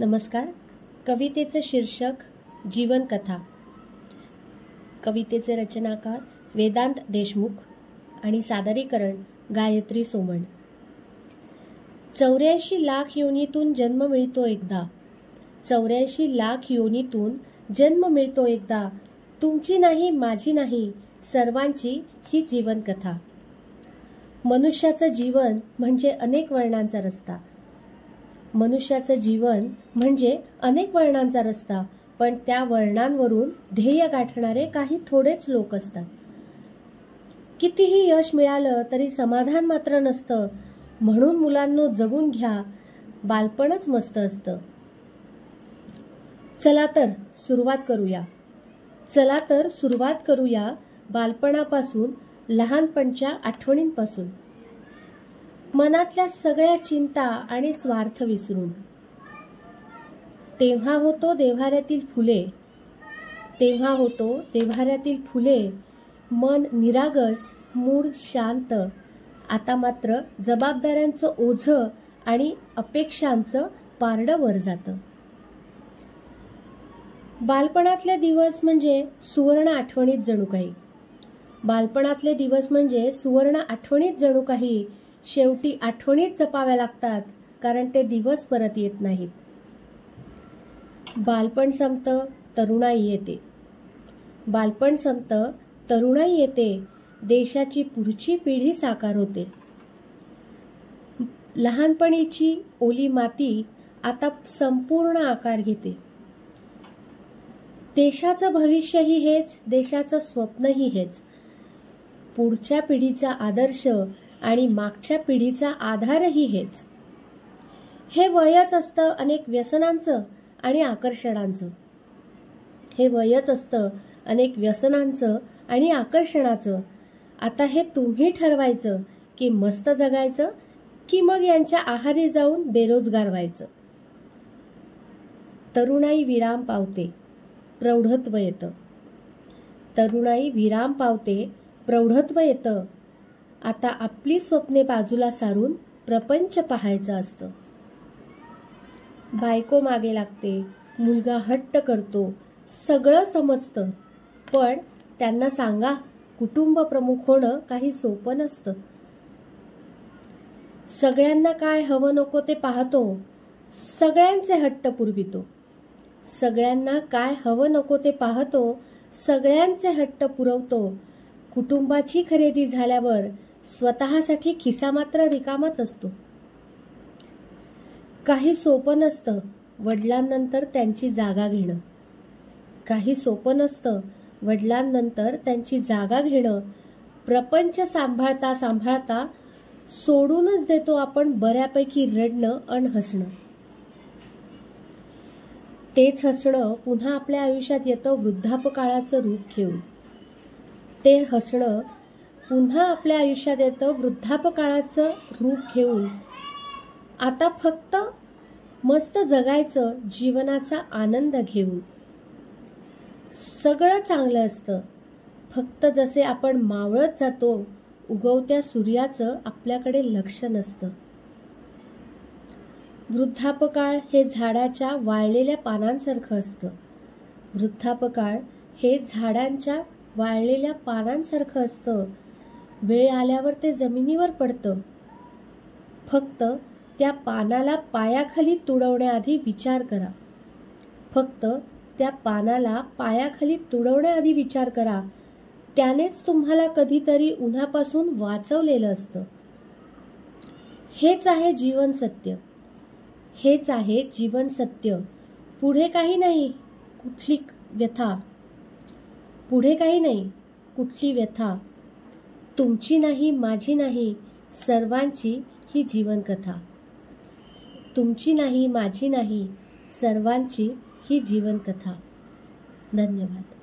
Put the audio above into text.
नमस्कार. कवितेचे शीर्षक जीवनकथा. कवितेचे रचनाकार वेदांत देशमुख आणि सादरीकरण गायत्री सोमण. 84 लाख योनीतून जन्म मिळतो एकदा. 84 लाख योनीतून जन्म मिळतो एकदा. तुमची नाही, माझी नाही, सर्वांची ही जीवनकथा. मनुष्याचं जीवन म्हणजे अनेक वळणांचा रस्ता. मनुष्याचं जीवन म्हणजे अनेक वळणांचा रस्ता, पण त्या वळणांवरून ध्येय गाठणारे काही थोडेच लोक असतात. कितीही यश मिळालं तरी समाधान मात्र नसतं. म्हणून मुलांनो, जगून घ्या, बालपणच मस्त असतं. चला तर सुरुवात करूया बालपणापासून, लहानपणच्या आठवणींपासून. मनातल्या सगळ्या चिंता आणि स्वार्थ विसरून. तेव्हा होतो देव्हाऱ्यातील फुले, मन निरागस, मूड शांत. आता मात्र जबाबदाऱ्यांचं ओझं आणि अपेक्षांचं पारडं वर जातं. बालपणातले दिवस म्हणजे सुवर्ण आठवणीत जणू काही. शेवटी आठवणीत जपाव्या लागतात, कारण ते दिवस परत येत नाहीत. बालपण संपतं, तरुणाई येते. देशाची पुढची पिढी साकार होते. लहानपणीची ओली माती आता संपूर्ण आकार घेते. देशाचं भविष्यही हेच, देशाचं स्वप्नही हेच. पुढच्या पिढीचा आदर्श आणि मागच्या पिढीचा आधारही हेच. हे वयच असतं अनेक व्यसनांचं आणि आकर्षणाचं. आता हे तुम्ही ठरवायचं की मस्त जगायचं की मग यांच्या आहारी जाऊन बेरोजगार व्हायचं. तरुणाई विराम पावते, प्रौढत्व येतं. आता आपली स्वप्ने बाजूला सारून प्रपंच पाहायचं असतं. बायको मागे लागते, मुलगा हट्ट करतो, सगळं समजतं. पण त्यांना सांगा, कुटुंब प्रमुख होणं काही सोपं नसतं. सगळ्यांना काय हवं नको ते पाहतो, सगळ्यांचे हट्ट पुरवतो. कुटुंबाची खरेदी झाल्यावर स्वतःसाठी खिसा मात्र रिकामाच असतो. काही सोपं नसतं वडिलांनंतर त्यांची जागा घेणं. प्रपंच सांभाळता सोडूनच देतो आपण बऱ्यापैकी रडणं अन हसणं. तेच हसणं पुन्हा आपल्या आयुष्यात येतं वृद्धापकाळाचं रूप घेऊन. आता फक्त मस्त जगायचं, जीवनाचा आनंद घेऊन. सगळं चांगलं असतं, फक्त जसे आपण मावळत जातो, उगवत्या सूर्याचं आपल्याकडे लक्ष नसतं. वृद्धापकाळ हे झाडाच्या वाळलेल्या पानांसारखं असतं. वेळ आल्यावर ते जमिनीवर पडतं. फक्त त्या पानाला पायाखाली तुडवण्याआधी विचार करा. त्यानेच तुम्हाला कधीतरी उन्हापासून वाचवलेलं असतं. हेच आहे जीवन सत्य. पुढे काही नाही, कुठली व्यथा. तुमची नाही, माझी नाही, सर्वांची ही जीवनकथा. धन्यवाद.